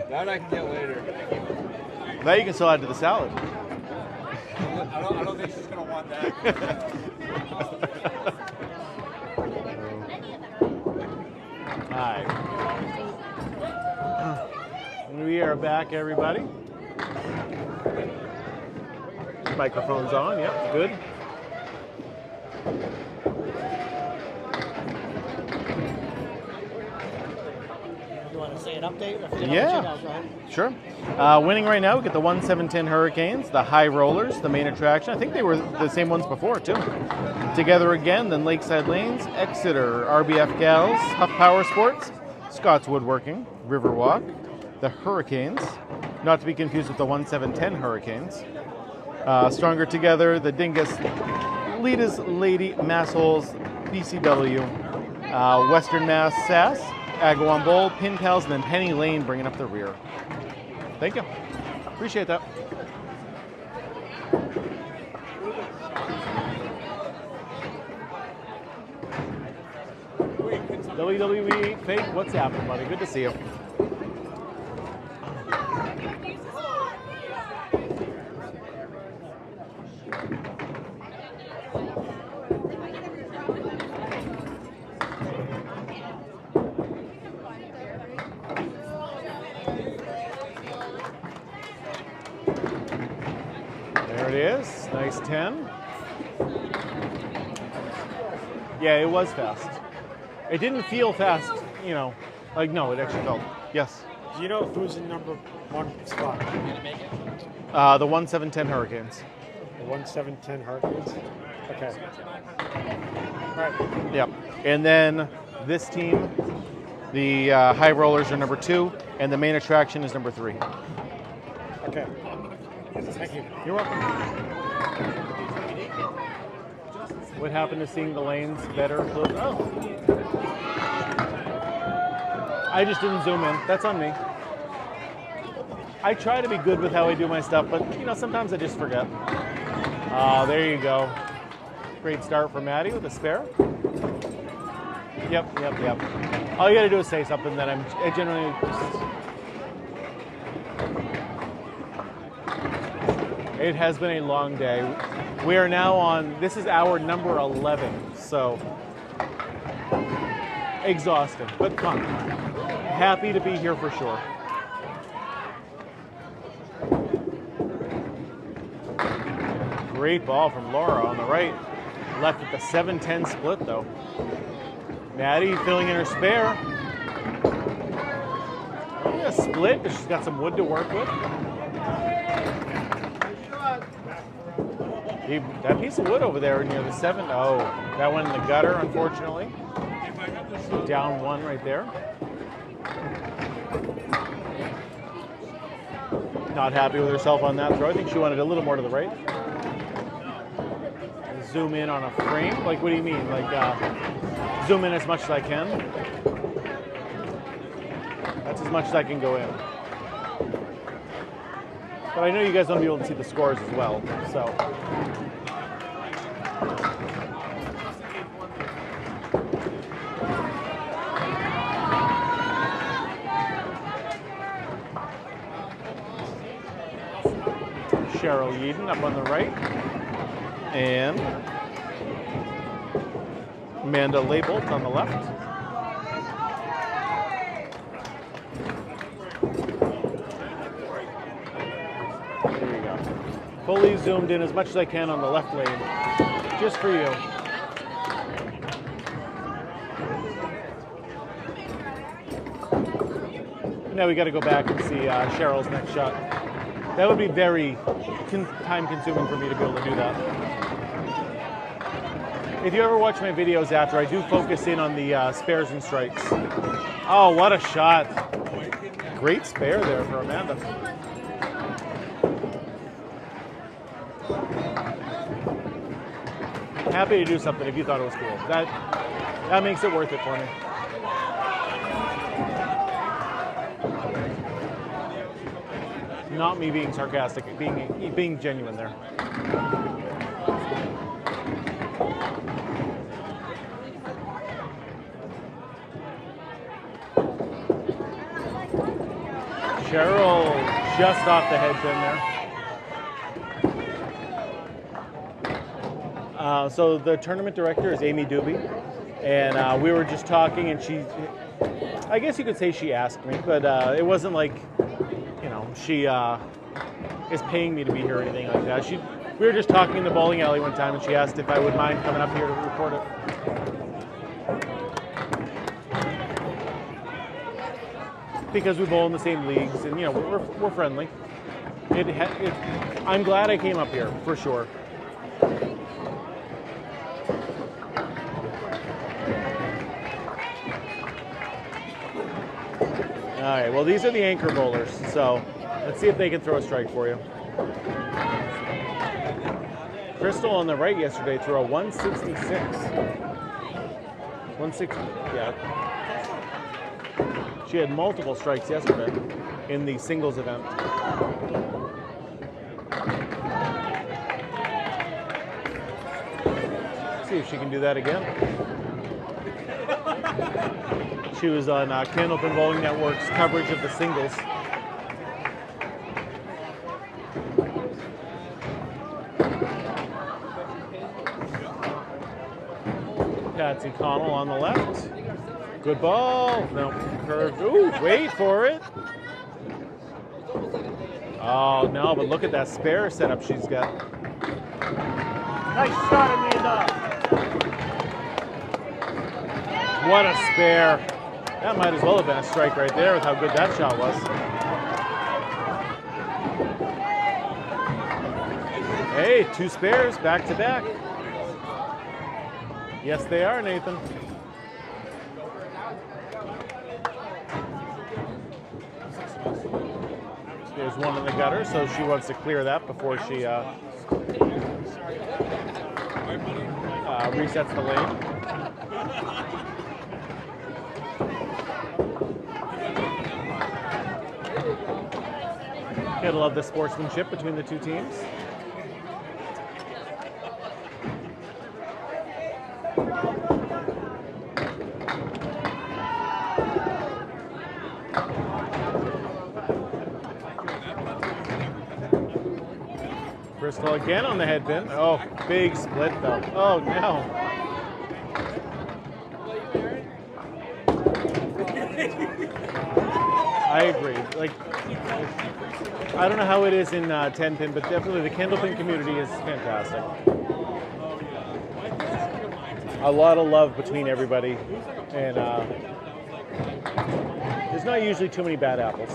That I can get later. That you can still add to the salad. I don't think she's going to want that. Hi. We are back, everybody. Microphone's on, yep, good. You want to say an update? Yeah, sure. Winning right now, we get the 1710 Hurricanes, the High Rollers, the main attraction. I think they were the same ones before, too. Together again, then Lakeside Lanes, Exeter, RBF Gals, Huff Power Sports, Scott's Woodworking, Riverwalk, the Hurricanes, not to be confused with the 1710 Hurricanes. Stronger Together, the Dingus, Lita's Lady, Massholes, BCW, Western Mass Sass, Agawam Bowl, Pin Pals, and then Penny Lane bringing up the rear. Thank you. Appreciate that. WWE Fake, what's happening, buddy? Good to see you. There it is. Nice 10. Yeah, it was fast. It didn't feel fast, you know. Like, no, it actually felt. Yes. Do you know who's in number one spot? The 1710 Hurricanes. The 1710 Hurricanes? Okay. All right. Yep. And then this team, the High Rollers are number 2, and the main attraction is number 3. Okay. Thank you. You're welcome. What happened to seeing the lanes better? Oh. I just didn't zoom in. That's on me. I try to be good with how I do my stuff, but you know, sometimes I just forget. There you go. Great start for Maddie with a spare. Yep. All you gotta do is say something that I generally just... It has been a long day. We are now on, this is hour number 11, so exhausting, but fun. Happy to be here for sure. Great ball from Laura on the right. Left at the 7-10 split though. Maddie filling in her spare. Yeah, split, but she's got some wood to work with. That piece of wood over there near the 7. Oh, that went in the gutter, unfortunately. Down 1 right there. Not happy with herself on that throw. I think she wanted a little more to the right. Zoom in on a frame? Like, what do you mean? Like, zoom in as much as I can? That's as much as I can go in. But I know you guys want to be able to see the scores as well, so. Cheryl Yeadon up on the right. And Amanda Leibolt on the left. There you go. Fully zoomed in as much as I can on the left lane, just for you. Now we got to go back and see Cheryl's next shot. That would be very time consuming for me to be able to do that. If you ever watch my videos after, I do focus in on the spares and strikes. Oh, what a shot. Great spare there for Amanda. Happy to do something if you thought it was cool. That makes it worth it for me. Not me being sarcastic, being genuine there. Cheryl just off the head pin there. So the tournament director is Amy Doobie, and we were just talking, and I guess you could say she asked me, but it wasn't like, she is paying me to be here or anything like that. We were just talking in the bowling alley one time, and she asked if I would mind coming up here to report it. Because we bowl in the same leagues, and we're friendly. I'm glad I came up here for sure. All right, well, these are the anchor bowlers, so let's see if they can throw a strike for you. Crystal on the right yesterday threw a 166. 160, yeah. She had multiple strikes yesterday in the singles event. Let's see if she can do that again. She was on Candlepin Bowling Network's coverage of the singles. Patsy Connell on the left. Good ball. No, curved. Ooh, wait for it. Oh, no, but look at that spare setup she's got. Nice shot, Amanda. What a spare. That might as well have been a strike right there with how good that shot was. Hey, 2 spares back to back. Yes, they are, Nathan. There's one in the gutter, so she wants to clear that before she resets the lane. Gotta love the sportsmanship between the two teams. Crystal again on the head pin. Oh, big split though. Oh no. I agree. Like, I don't know how it is in 10 pin, but definitely the Candlepin community is fantastic. A lot of love between everybody, and there's not usually too many bad apples.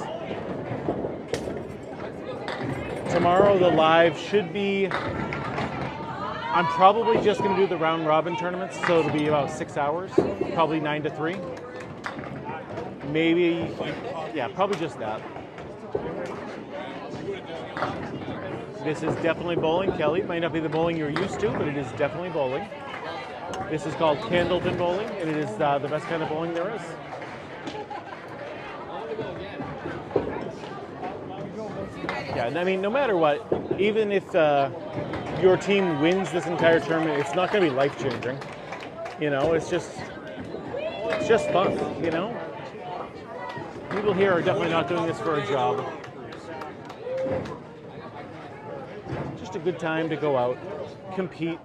Tomorrow the live should be, I'm probably just going to do the round robin tournaments, so it'll be about 6 hours, probably 9 to 3. Maybe, yeah, probably just that. This is definitely bowling, Kelly. It might not be the bowling you're used to, but it is definitely bowling. This is called Candlepin bowling, and it is the best kind of bowling there is. Yeah, and I mean, no matter what, even if your team wins this entire tournament, it's not going to be life-changing. You know, it's just fun, you know? People here are definitely not doing this for a job. Just a good time to go out, compete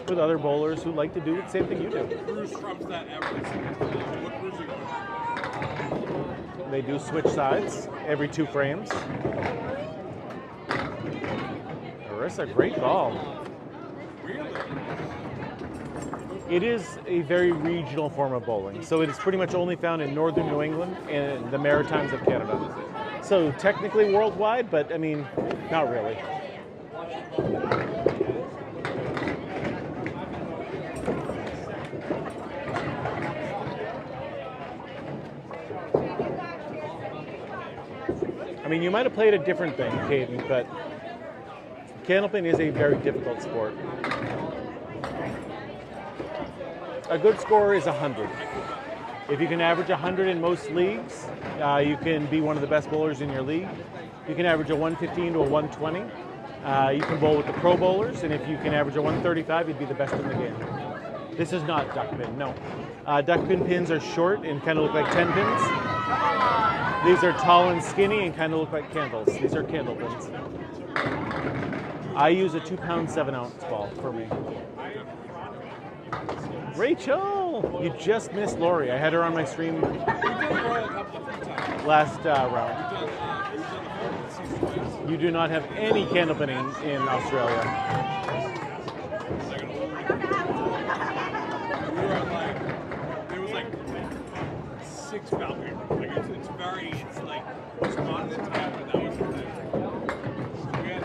with other bowlers who like to do the same thing you do. They do switch sides every 2 frames. Marissa, great ball. It is a very regional form of bowling, so it is pretty much only found in northern New England and the Maritimes of Canada. So technically worldwide, but I mean, not really. I mean, you might have played a different thing, Caden, but Candlepin is a very difficult sport. A good score is 100. If you can average 100 in most leagues, you can be one of the best bowlers in your league. You can average a 115 to a 120. You can bowl with the pro bowlers, and if you can average a 135, you'd be the best in the game. This is not duckpin, no. Duckpin pins are short and kind of look like 10 pins. These are tall and skinny and kind of look like candles. These are candle pins. I use a 2-pound 7-ounce ball for me. Rachel, you just missed Lori. I had her on my stream last round. You do not have any candle pinning in Australia. There was like 6 balconies. Like it's like it's not the time, but that was the thing. We had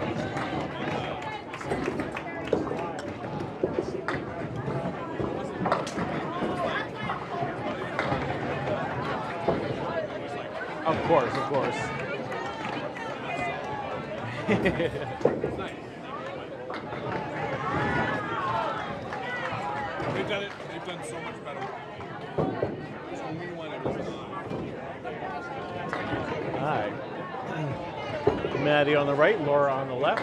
Of course. it's nice. They've done so much better. So we won it was Hi. Maddie on the right, Laura on the left.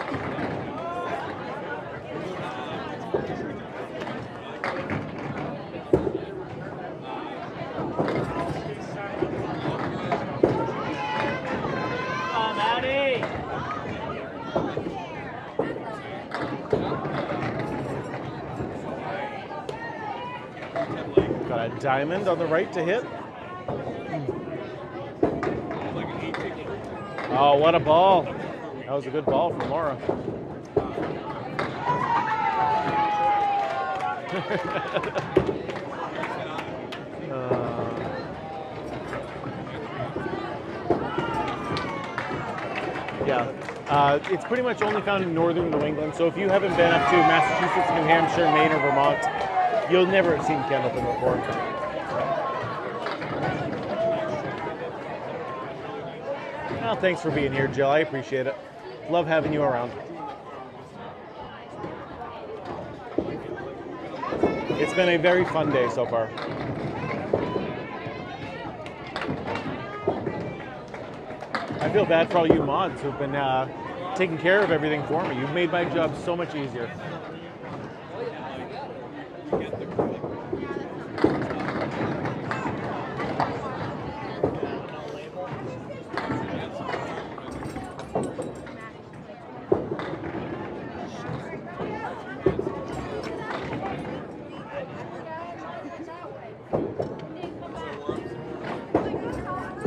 Got a diamond on the right to hit. Oh, what a ball. That was a good ball from Laura. Yeah. It's pretty much only found in northern New England, so if you haven't been up to Massachusetts, New Hampshire, Maine, or Vermont, you'll never have seen candlepin before. Well, thanks for being here, Jill. I appreciate it. Love having you around. It's been a very fun day so far. I feel bad for all you mods who've been taking care of everything for me. You've made my job so much easier.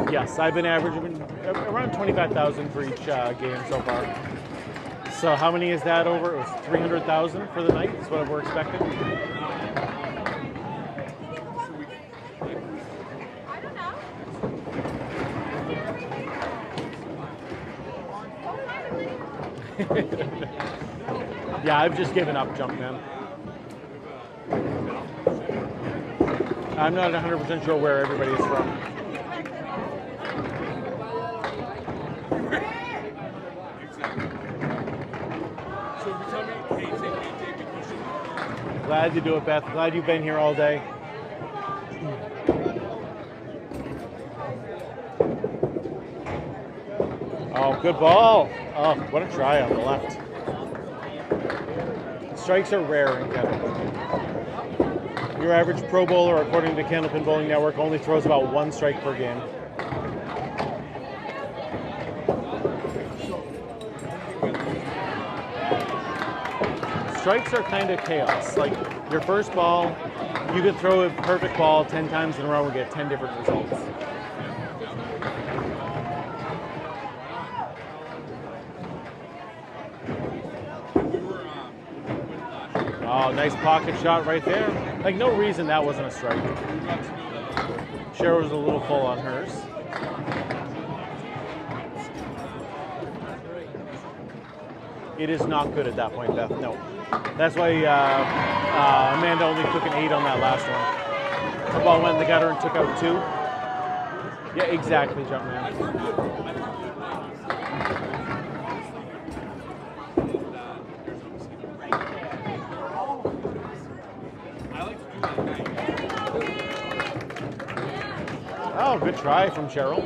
Yes, I've been averaging around 25,000 for each game so far. So how many is that over? It was 300,000 for the night. Is what we're expecting. Yeah, I've just given up, Jumpman. I'm not 100% sure where everybody is from. Glad to do it, Beth. Glad you've been here all day. Oh, good ball. Oh, what a try on the left. Strikes are rare in Canada. Your average pro bowler, according to Candlepin Bowling Network, only throws about 1 strike per game. Strikes are kind of chaos. Like your first ball, you could throw a perfect ball 10 times in a row and get 10 different results. Oh, nice pocket shot right there. Like no reason that wasn't a strike. Cheryl was a little full on hers. It is not good at that point, Beth. No. That's why Amanda only took an 8 on that last one. The ball went in the gutter and took out 2. Yeah, exactly, Jumpman. Oh, good try from Cheryl.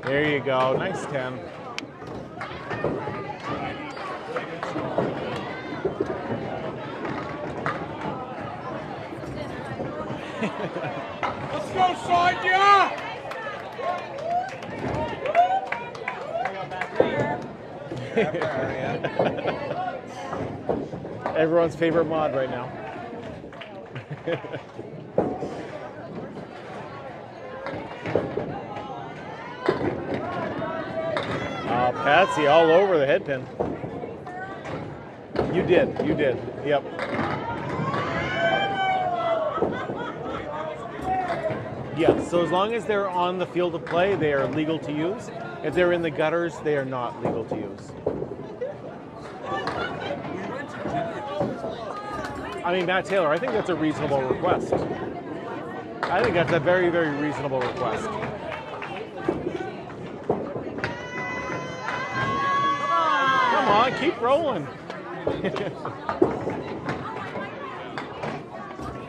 There you go. Nice 10. Let's go, Sonia! Everyone's favorite mod right now. Patsy all over the head pin. You did. Yep. Yeah, so as long as they're on the field of play, they are legal to use. If they're in the gutters, they are not legal to use. I mean, Matt Taylor, I think that's a reasonable request. I think that's a very, very reasonable request. Come on, keep rolling.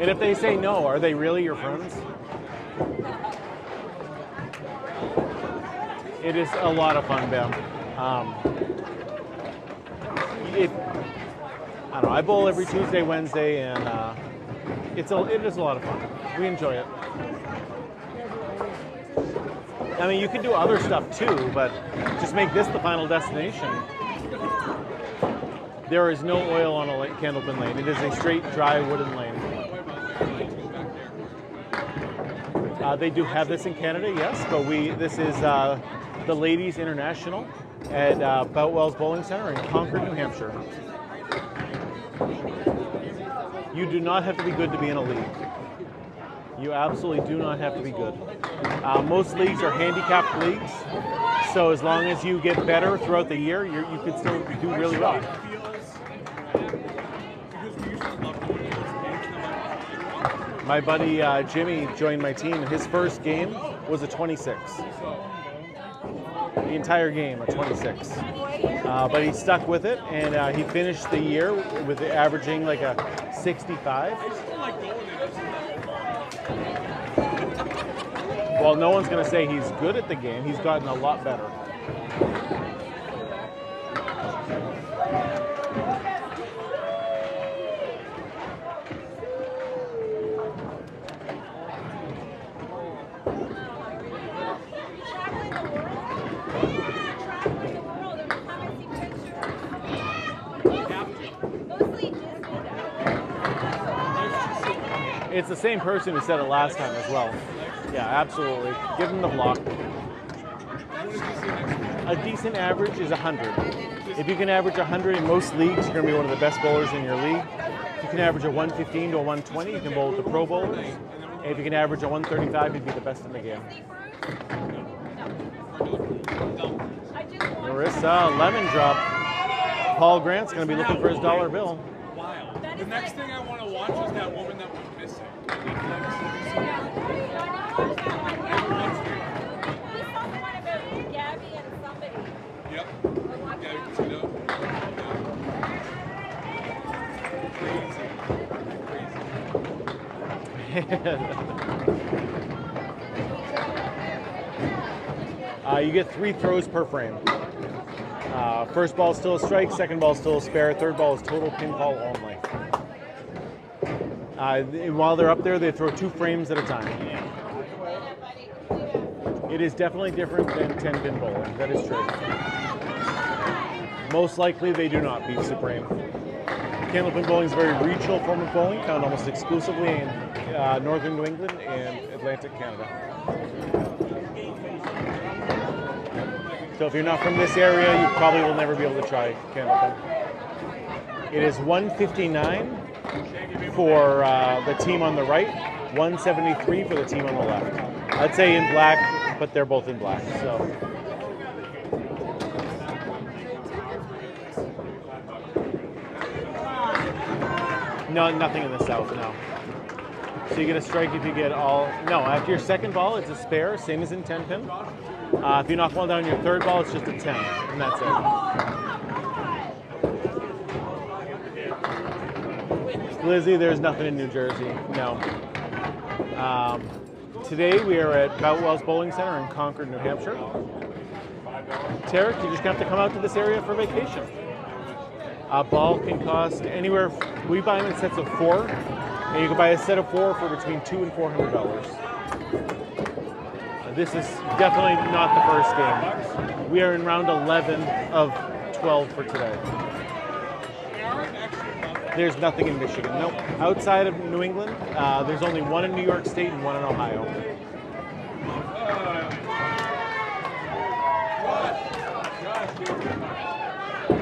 And if they say no, are they really your friends? It is a lot of fun, Ben. I don't know. I bowl every Tuesday, Wednesday, and it is a lot of fun. We enjoy it. I mean, you can do other stuff too, but just make this the final destination. There is no oil on a Candlepin lane. It is a straight, dry wooden lane. They do have this in Canada, yes, but this is the Ladies International at Boutwell's Bowling Center in Concord, New Hampshire. You do not have to be good to be in a league. You absolutely do not have to be good. Most leagues are handicapped leagues, so as long as you get better throughout the year, you could still do really well. My buddy Jimmy joined my team, and his first game was a 26. The entire game, a 26. But he stuck with it, and he finished the year with averaging like a 65. Well, no one's going to say he's good at the game. He's gotten a lot better. It's the same person who said it last time as well. Yeah, absolutely. Give him the block. A decent average is 100. If you can average 100 in most leagues, you're going to be one of the best bowlers in your league. If you can average a 115 to a 120, you can bowl with the pro bowlers. And if you can average a 135, you'd be the best in the game. Marissa, lemon drop. Paul Grant's going to be looking for his dollar bill. The next thing I want to watch is that woman that went missing. Gabby and somebody. Yep. You get 3 throws per frame. First ball is still a strike, second ball is still a spare, third ball is total pin call only. While they're up there, they throw 2 frames at a time. It is definitely different than 10-pin bowling. That is true. Most likely, they do not beat Supreme. Candlepin bowling is a very regional form of bowling, found almost exclusively in northern New England and Atlantic Canada. So if you're not from this area, you probably will never be able to try Candlepin. It is $159 for the team on the right, $173 for the team on the left. I'd say in black, but they're both in black. So. No, nothing in the south, no. So you get a strike if you get all... No, after your second ball, it's a spare, same as in 10-pin. If you knock one down your third ball, it's just a 10, and that's it. Lizzie, there's nothing in New Jersey, no. Today we are at Boutwell's Bowling Center in Concord, New Hampshire. Tarek, you just have to come out to this area for vacation. A ball can cost anywhere. We buy them in sets of 4, and you can buy a set of 4 for between $200 and $400. This is definitely not the first game. We are in round 11 of 12 for today. There's nothing in Michigan. Nope. Outside of New England, there's only one in New York State and one in Ohio.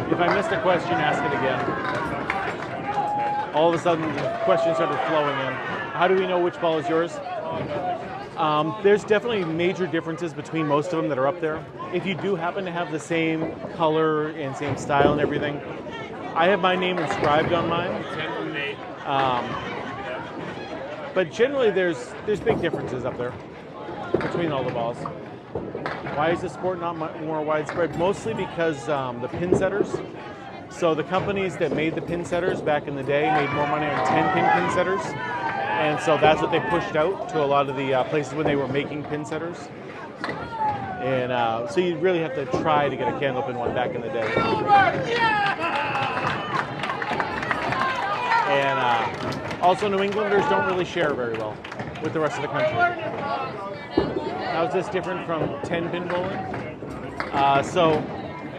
If I missed a question, ask it again. All of a sudden, the questions started flowing in. How do we know which ball is yours? There's definitely major differences between most of them that are up there. If you do happen to have the same color and same style and everything, I have my name inscribed on mine. But generally, there's big differences up there between all the balls. Why is the sport not more widespread? Mostly because the pin setters. So the companies that made the pin setters back in the day made more money on 10-pin pin setters. And so that's what they pushed out to a lot of the places when they were making pin setters. And so you really have to try to get a candlepin one back in the day. And also New Englanders don't really share very well with the rest of the country. How is this different from 10-pin bowling? So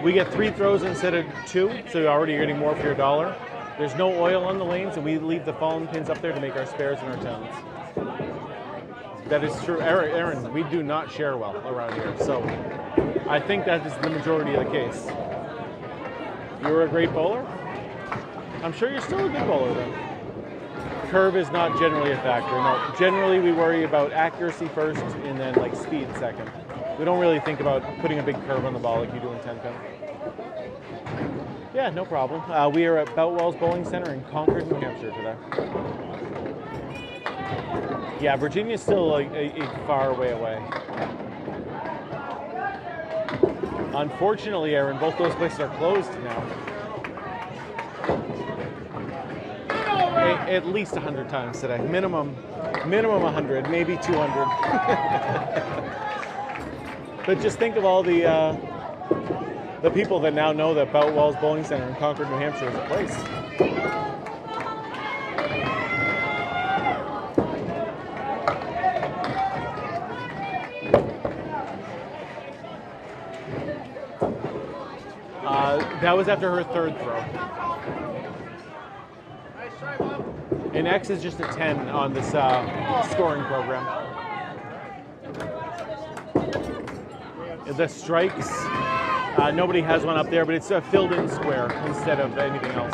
we get 3 throws instead of 2, so you're already getting more for your dollar. There's no oil on the lanes, and we leave the fallen pins up there to make our spares and our tens. That is true. Aaron, we do not share well around here, so I think that is the majority of the case. You're a great bowler? I'm sure you're still a good bowler then. Curve is not generally a factor. No, generally we worry about accuracy first and then like speed second. We don't really think about putting a big curve on the ball like you do in 10-pin. Yeah, no problem. We are at Boutwell's Bowling Center in Concord, New Hampshire today. Yeah, Virginia's still a far way away. Unfortunately, Aaron, both those places are closed now. At least 100 times today. Minimum 100, maybe 200. But just think of all the people that now know that Boutwell's Bowling Center in Concord, New Hampshire is a place. That was after her 3rd throw. And X is just a 10 on this scoring program. The strikes, nobody has one up there, but it's a filled-in square instead of anything else.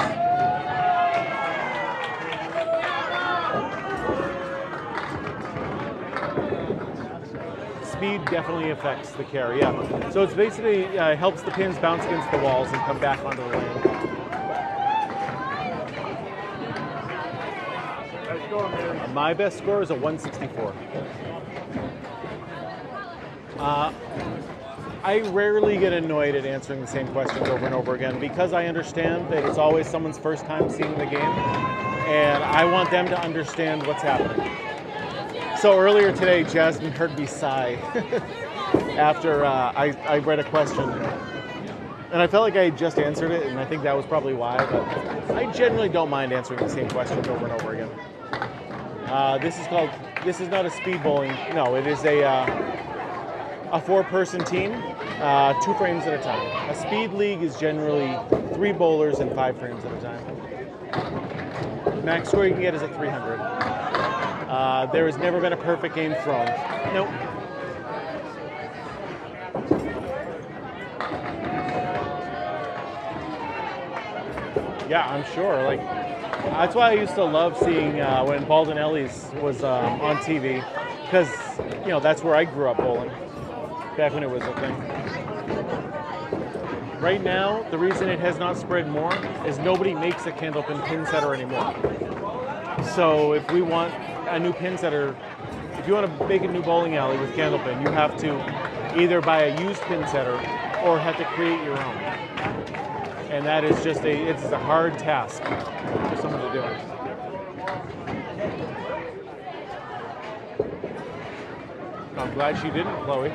Speed definitely affects the carry, yeah. So it's basically helps the pins bounce against the walls and come back onto the lane. My best score is a 164. I rarely get annoyed at answering the same questions over and over again because I understand that it's always someone's first time seeing the game, and I want them to understand what's happening. So earlier today, Jasmine heard me sigh after I read a question, and I felt like I had just answered it, and I think that was probably why, but I generally don't mind answering the same questions over and over again. This is not a speed bowling. No, it is a 4-person team, 2 frames at a time. A speed league is generally 3 bowlers and 5 frames at a time. Max score you can get is at 300. There has never been a perfect game thrown. Nope. Yeah, I'm sure. Like, that's why I used to love seeing when Baldinelli's was on TV, because that's where I grew up bowling, back when it was a thing. Right now, the reason it has not spread more is nobody makes a candlepin pin setter anymore. So if we want a new pin setter, if you want to make a new bowling alley with candlepin, you have to either buy a used pin setter or have to create your own. And that is just it's a hard task for someone to do. I'm glad she didn't, Chloe.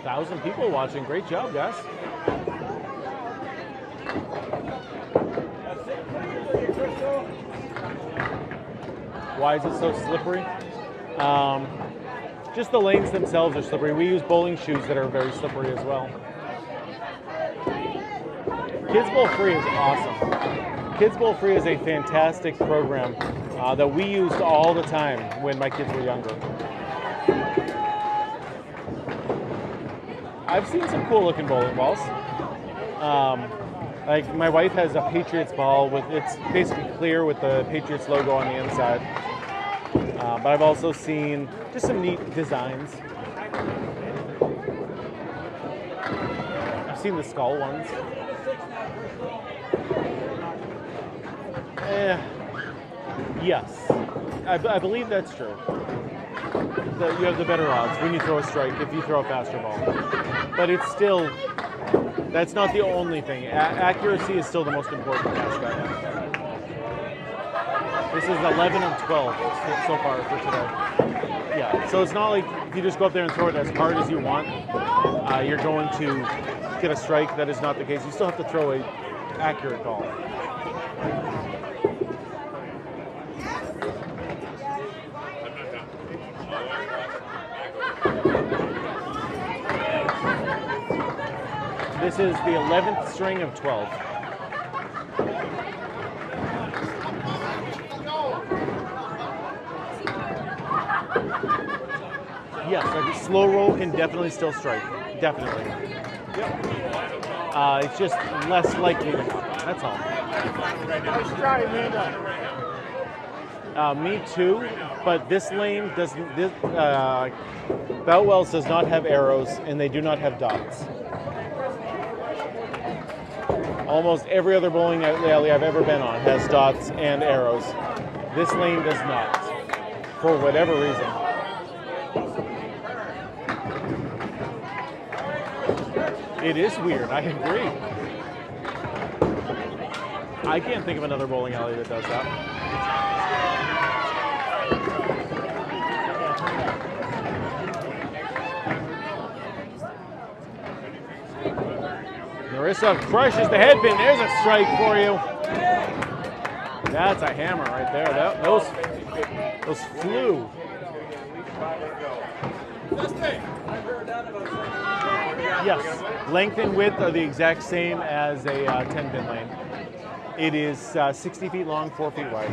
1,000 people watching. Great job, guys. Why is it so slippery? Just the lanes themselves are slippery. We use bowling shoes that are very slippery as well. Kids Bowl Free is awesome. Kids Bowl Free is a fantastic program that we used all the time when my kids were younger. I've seen some cool looking bowling balls. Like my wife has a Patriots ball with it's basically clear with the Patriots logo on the inside. But I've also seen just some neat designs. I've seen the skull ones. Yes, I believe that's true. You have the better odds when you throw a strike if you throw a faster ball. But it's still, that's not the only thing. Accuracy is still the most important aspect. This is 11 of 12 so far for today. Yeah, so it's not like if you just go up there and throw it as hard as you want, you're going to get a strike. That is not the case. You still have to throw an accurate ball. This is the 11th string of 12. Yes, a slow roll can definitely still strike. Definitely. Yep. It's just less likely to happen. That's all. Nice try, Amanda. Me too, but this lane doesn't. Boutwell's does not have arrows, and they do not have dots. Almost every other bowling alley I've ever been on has dots and arrows. This lane does not, for whatever reason. It is weird, I agree. I can't think of another bowling alley that does that. Marissa crushes the headpin. There's a strike for you. That's a hammer right there. Those flew. Yes, length and width are the exact same as a 10-pin lane. It is 60 feet long, 4 feet wide.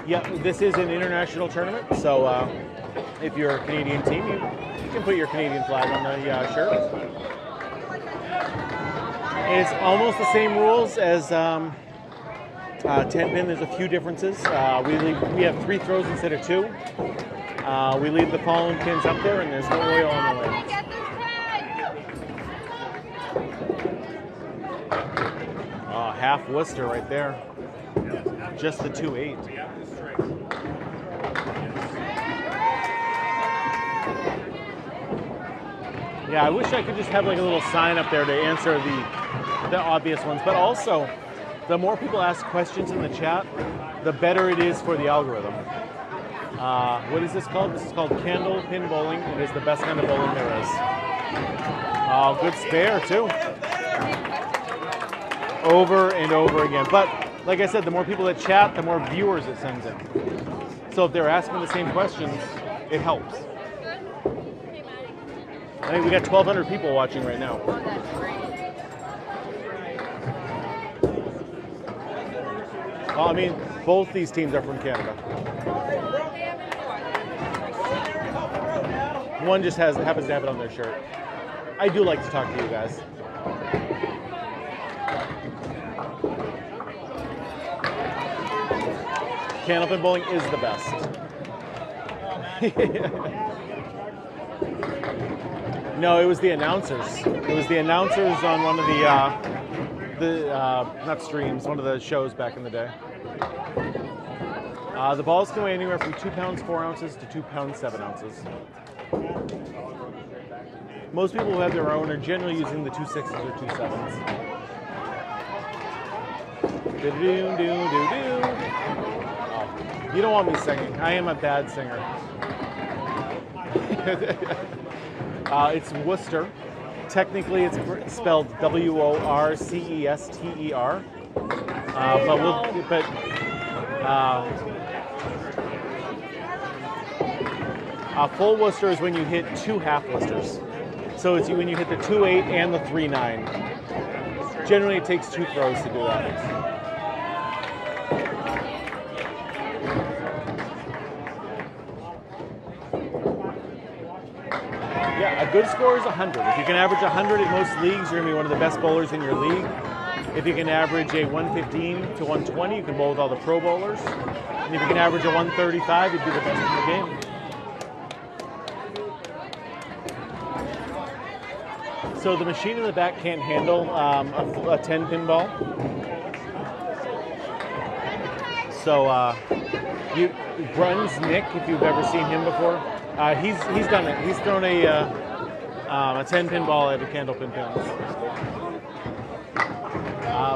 Yeah, this is an international tournament, so if you're a Canadian team, you can put your Canadian flag on the shirt. It's almost the same rules as 10-pin. There's a few differences. We have 3 throws instead of 2. We leave the fallen pins up there, and there's no oil on the lanes. Half Worcester right there. Just the 2-8. Yeah, I wish I could just have like a little sign up there to answer the obvious ones, but also the more people ask questions in the chat, the better it is for the algorithm. What is this called? This is called candle pin bowling. It is the best kind of bowling there is. Good spare too. Over and over again. But like I said, the more people that chat, the more viewers it sends in. So if they're asking the same questions, it helps. I think we got 1,200 people watching right now. Well, I mean, both these teams are from Canada. One just happens to have it on their shirt. I do like to talk to you guys. Candlepin bowling is the best. No, it was the announcers. It was the announcers on one of not streams, one of the shows back in the day. The balls can weigh anywhere from 2 pounds 4 ounces to 2 pounds 7 ounces. Most people who have their own are generally using the 2 6s or 2 7s. You don't want me singing. I am a bad singer. It's Worcester. Technically, it's spelled W-O-R-C-E-S-T-E-R. Full Worcester is when you hit 2 half Worcesters. So it's when you hit the 2-8 and the 3-9. Generally, it takes 2 throws to do that. Yeah, a good score is 100. If you can average 100 in most leagues, you're going to be one of the best bowlers in your league. If you can average a 115 to 120, you can bowl with all the pro bowlers. And if you can average a 135, you'd be the best in the game. So the machine in the back can't handle a 10-pin ball. So Grun's Nick, if you've ever seen him before, he's done it. He's thrown a 10-pin ball at a candlepin pins.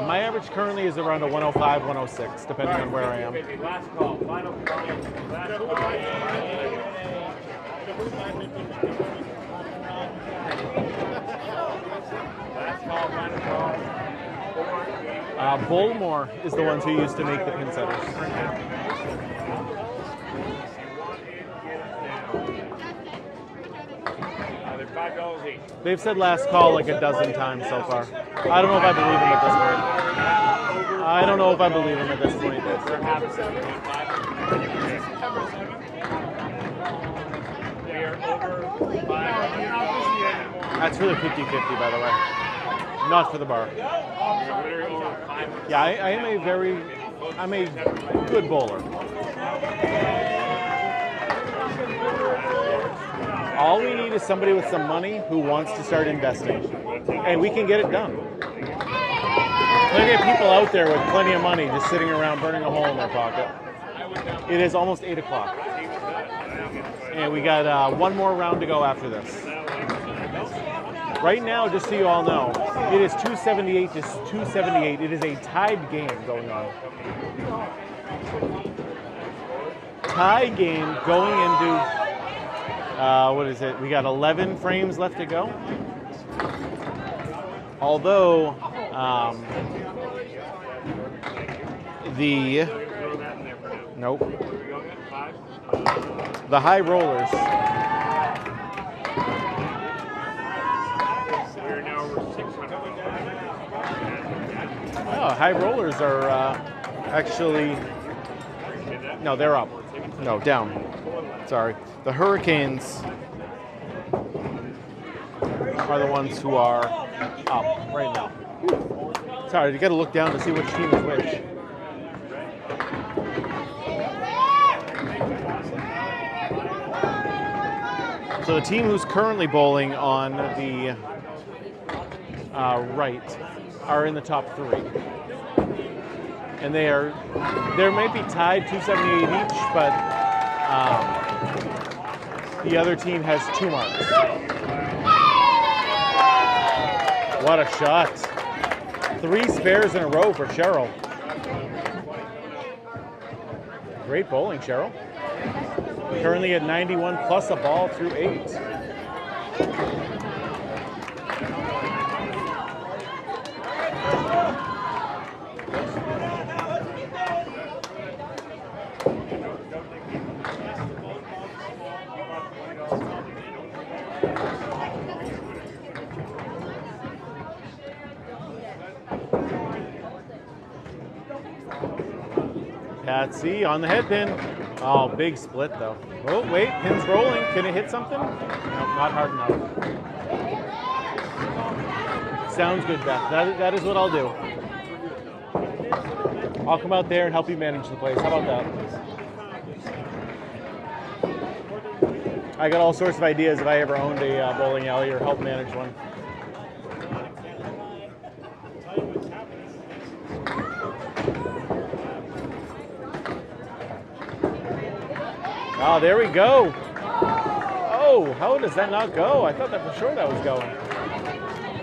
My average currently is around a 105, 106, depending on where I am. Last call, final call. Last call. Last call, final call. Bullmore is the ones who used to make the pin setters. They're $5 each. They've said last call like a dozen times so far. I don't know if I believe them at this point. I don't know if I believe them at this point. They are over 5. That's really 50-50, by the way. Not for the bar. Yeah, I'm a good bowler. All we need is somebody with some money who wants to start investing. And we can get it done. Plenty of people out there with plenty of money just sitting around burning a hole in their pocket. It is almost 8 o'clock. And we got one more round to go after this. Right now, just so you all know, it is 278 to 278. It is a tied game going on. Tie game going into, what is it? We got 11 frames left to go. Although, the high rollers. Oh, high rollers are actually, no, they're up. No, down. Sorry. The Hericanes are the ones who are up right now. Sorry, you got to look down to see which team is which. So the team who's currently bowling on the right are in the top 3. And they might be tied 278 each, but the other team has 2 marks. What a shot. 3 spares in a row for Cheryl. Great bowling, Cheryl. Currently at 91 plus a ball through 8. Patsy on the head pin. Oh, big split though. Oh, wait, pin's rolling. Can it hit something? No, not hard enough. Sounds good, Beth. That is what I'll do. I'll come out there and help you manage the place. How about that? I got all sorts of ideas if I ever owned a bowling alley or helped manage one. Oh, there we go. Oh, how does that not go? I thought that for sure that was going.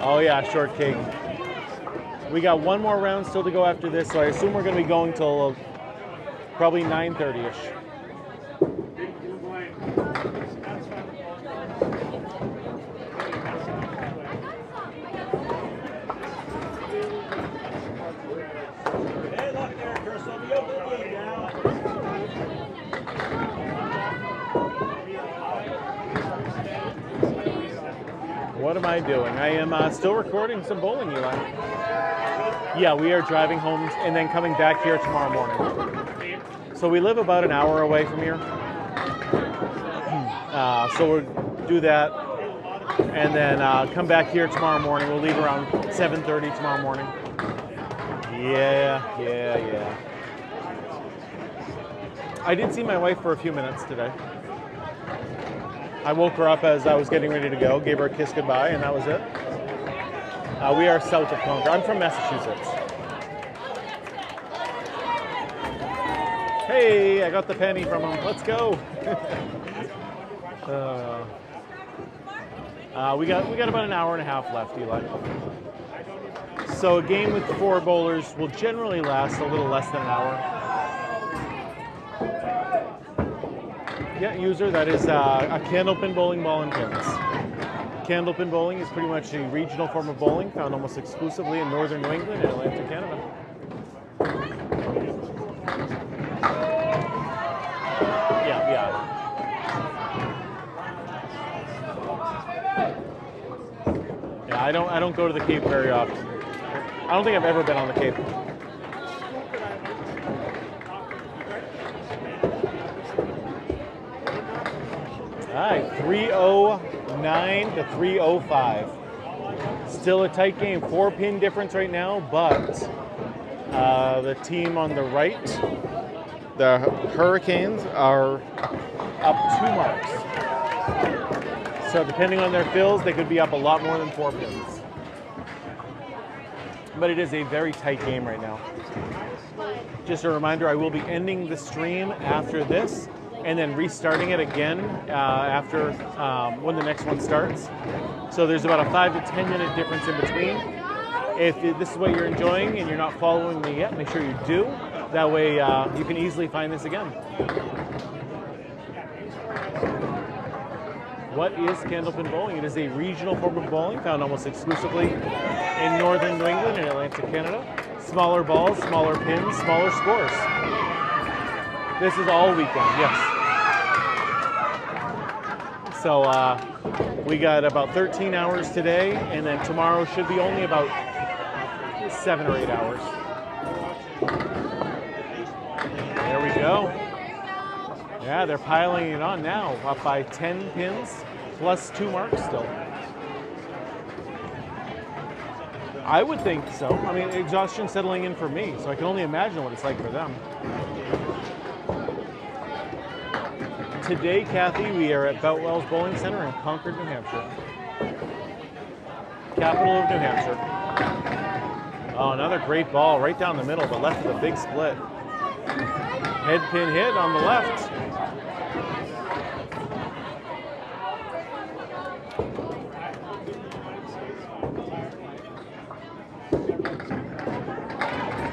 Oh yeah, short cake. We got one more round still to go after this, so I assume we're going to be going till Probably 9:30ish. Hey, look there, Crystal. You're moving now. What am I doing? I am still recording some bowling, Eli. Yeah, we are driving home and then coming back here tomorrow morning. So we live about an hour away from here. So we'll do that and then come back here tomorrow morning. We'll leave around 7:30 tomorrow morning. Yeah. I did see my wife for a few minutes today. I woke her up as I was getting ready to go, gave her a kiss goodbye, and that was it. We are south of Concord. I'm from Massachusetts. Hey, I got the penny from him. Let's go. We got about an hour and a half left, Eli. So a game with 4 bowlers will generally last a little less than an hour. Yeah, user, that is a candlepin bowling ball and pins. Candlepin bowling is pretty much a regional form of bowling found almost exclusively in northern New England and Atlantic Canada. Yeah. Yeah, I don't go to the Cape very often. I don't think I've ever been on the Cape. All right, 309 to 305. Still a tight game. 4-pin difference right now, but the team on the right, the Hurricanes, are up 2 marks. So depending on their fills, they could be up a lot more than 4 pins. But it is a very tight game right now. Just a reminder, I will be ending the stream after this and then restarting it again after when the next one starts. So there's about a 5 to 10 minute difference in between. If this is what you're enjoying and you're not following me yet, make sure you do. That way you can easily find this again. What is candlepin bowling? It is a regional form of bowling found almost exclusively in northern New England and Atlantic Canada. Smaller balls, smaller pins, smaller scores. This is all weekend, yes. So we got about 13 hours today, and then tomorrow should be only about 7 or 8 hours. There we go. Yeah, they're piling it on now, up by 10 pins, plus 2 marks still. I would think so. I mean, exhaustion settling in for me, so I can only imagine what it's like for them. Today, Kathy, we are at Boutwell's Bowling Center in Concord, New Hampshire. Capital of New Hampshire. Oh, another great ball right down the middle, but left with a big split. Head pin hit on the left.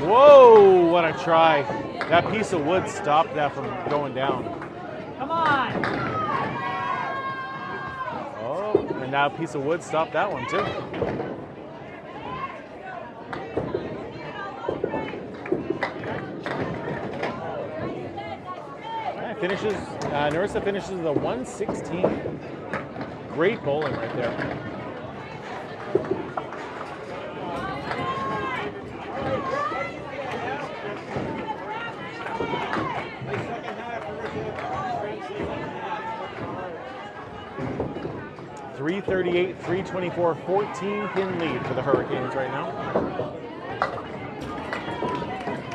Whoa, what a try. That piece of wood stopped that from going down. Come on! Oh, and now a piece of wood stopped that one too. Finishes, Narissa finishes the 116. Great bowling right there. .338, 324, 14-pin lead for the Hurricanes right now.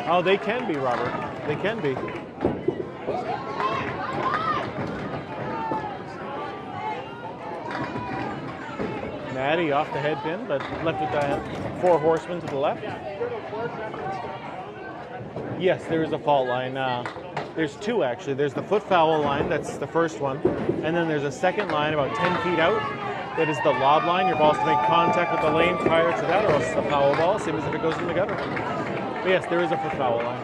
Oh, they can be, Robert. They can be. Maddie off the head pin, but left with the 4 horsemen to the left. Yes, there is a fault line. There's 2 actually. There's the foot foul line, that's the first one. And then there's a second line about 10 feet out. That is the lob line. Your ball's to make contact with the lane prior to that, or else it's a foul ball, same as if it goes in the gutter. But yes, there is a foot foul line.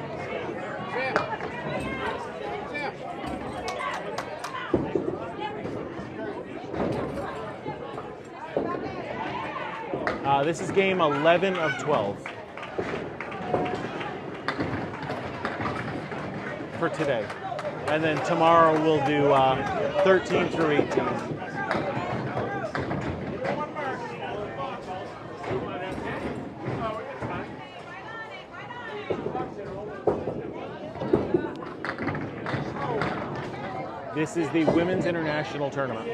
This is game 11 of 12 for today. And then tomorrow we'll do 13 through 18. This is the Women's International Tournament.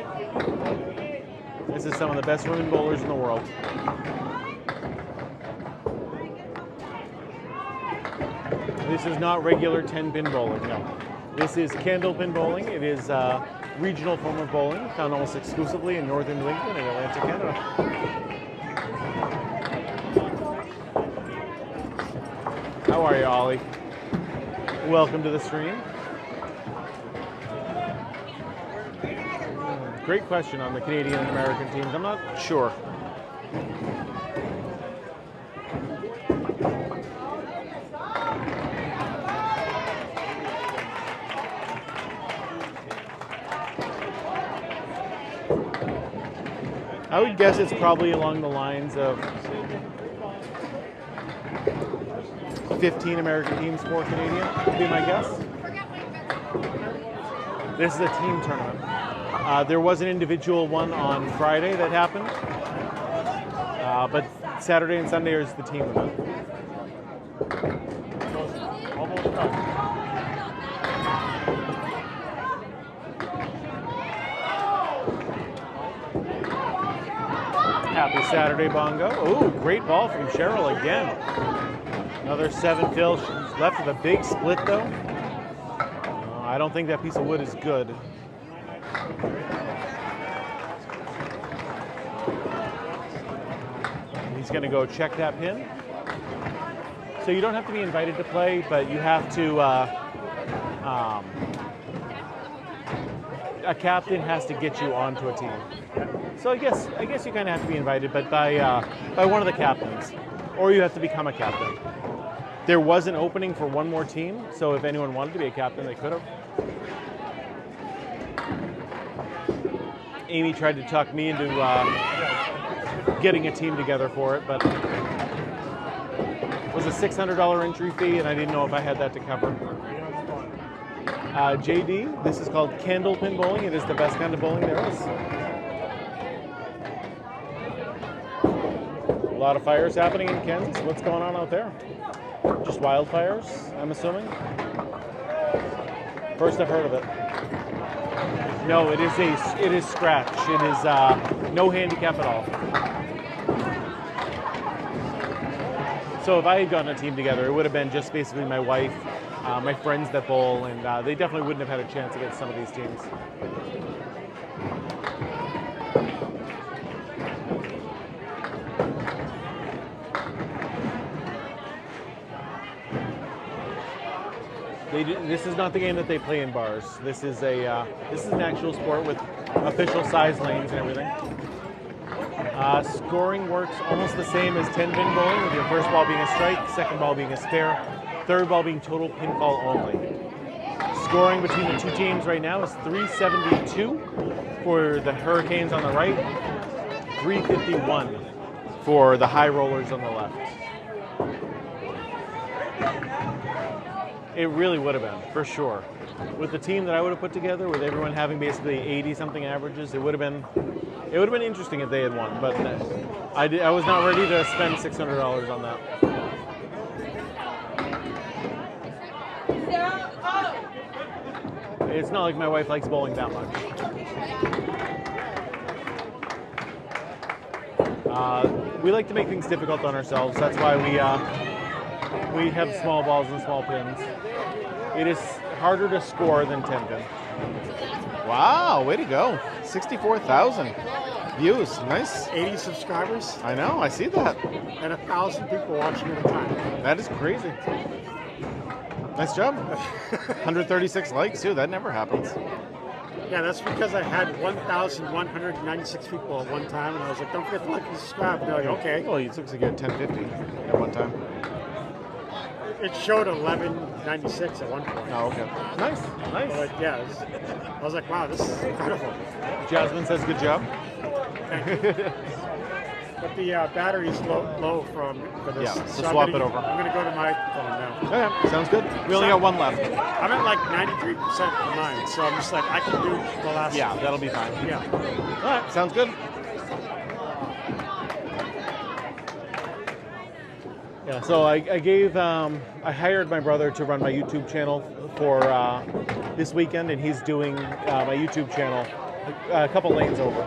This is some of the best women bowlers in the world. This is not regular 10-pin bowling, no. This is candlepin bowling. It is a regional form of bowling found almost exclusively in northern New England and Atlantic Canada. How are you, Ollie? Welcome to the stream. Great question on the Canadian and American teams. I'm not sure. I would guess it's probably along the lines of 15 American teams, 4 Canadian, would be my guess. This is a team tournament. There was an individual one on Friday that happened, but Saturday and Sunday is the team event. Almost done. Happy Saturday, Bongo. Oh, great ball from Cheryl again. Another 7 fill. She's left with a big split, though. I don't think that piece of wood is good. He's going to go check that pin. So you don't have to be invited to play, but you have to. A captain has to get you onto a team. So I guess you kind of have to be invited, but by one of the captains, or you have to become a captain. There was an opening for one more team, so if anyone wanted to be a captain, they could have. Amy tried to talk me into getting a team together for it, but it was a $600 entry fee, and I didn't know if I had that to cover. JD, this is called candlepin bowling. It is the best kind of bowling there is. A lot of fires happening in Kansas. What's going on out there? Just wildfires, I'm assuming. First I've heard of it. No, it is scratch. It is no handicap at all. So if I had gotten a team together, it would have been just basically my wife, my friends that bowl, and they definitely wouldn't have had a chance against some of these teams. This is not the game that they play in bars. This is an actual sport with official size lanes and everything. Scoring works almost the same as 10-pin bowling, with your first ball being a strike, second ball being a spare, third ball being total pinfall only. Scoring between the two teams right now is 372 for the Hericanes on the right, 351 for the High Rollers on the left. It really would have been, for sure. With the team that I would have put together, with everyone having basically 80-something averages, it would have been interesting if they had won. But I was not ready to spend $600 on that. It's not like my wife likes bowling that much. We like to make things difficult on ourselves. That's why we have small balls and small pins. It is harder to score than 10-pin. Wow, way to go. 64,000 views. Nice. 80 subscribers. I know, I see that. And 1,000 people watching at a time. That is crazy. Nice job. 136 likes, too. That never happens. Yeah, that's because I had 1,196 people at one time, and I was like, don't forget to like and subscribe. And they're like, okay. Well, it looks like you had 1050 at one time. It showed 1196 at one point. Oh, okay. Nice, nice. But yeah, I was like, wow, this is incredible. Jasmine says good job. But the battery's low for this. Yeah, so swap it over. I'm going to go to my phone now. Okay, sounds good. We only got one left. I'm at like 93% of mine, so I'm just like, I can do the last. Yeah, that'll be fine. Yeah. All right, sounds good. Yeah, so I hired my brother to run my YouTube channel for this weekend, and he's doing my YouTube channel a couple lanes over.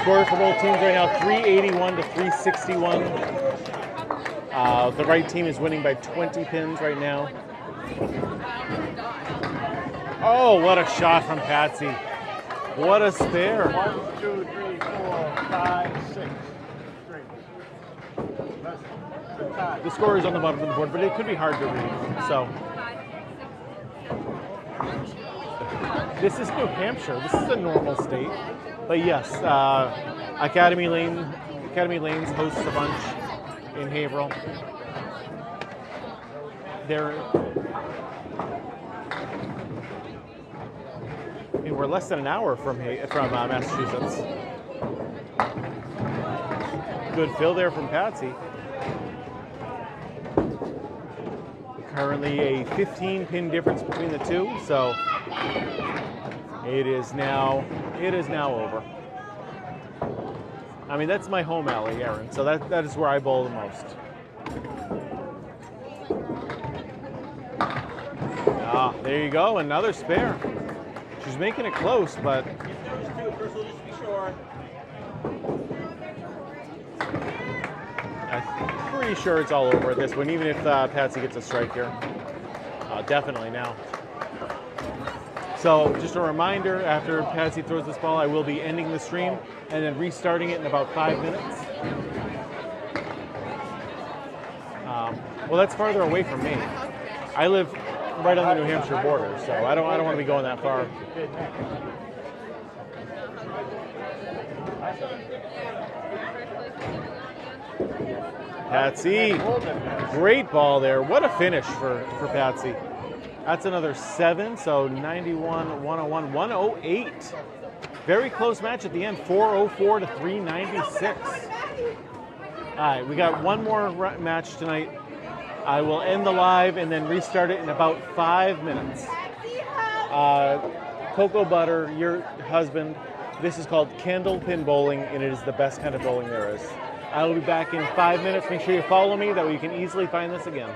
Score for both teams right now, 381 to 361. The right team is winning by 20 pins right now. Oh, what a shot from Patsy. What a spare. 1, 2, 3, 4, 5, 6. The score is on the bottom of the board, but it could be hard to read. So this is New Hampshire. This is a normal state. But yes, Academy Lanes hosts a bunch in Haverhill. We're less than an hour from Massachusetts. Good fill there from Patsy. Currently a 15-pin difference between the two, so it is now over. I mean, that's my home alley, Aaron, so that is where I bowl the most. Ah, there you go, another spare. She's making it close, but First, we'll just be sure. I'm pretty sure it's all over at this one, even if Patsy gets a strike here. Definitely now. So just a reminder, after Patsy throws this ball, I will be ending the stream and then restarting it in about 5 minutes. Well, that's farther away from me. I live right on the New Hampshire border, so I don't want to be going that far. Patsy, great ball there. What a finish for Patsy. That's another 7, so 91, 101, 108. Very close match at the end, 404 to 396. All right, we got one more match tonight. I will end the live and then restart it in about 5 minutes. Cocoa Butter, your husband, this is called candle pin bowling, and it is the best kind of bowling there is. I will be back in 5 minutes. Make sure you follow me, that way you can easily find this again.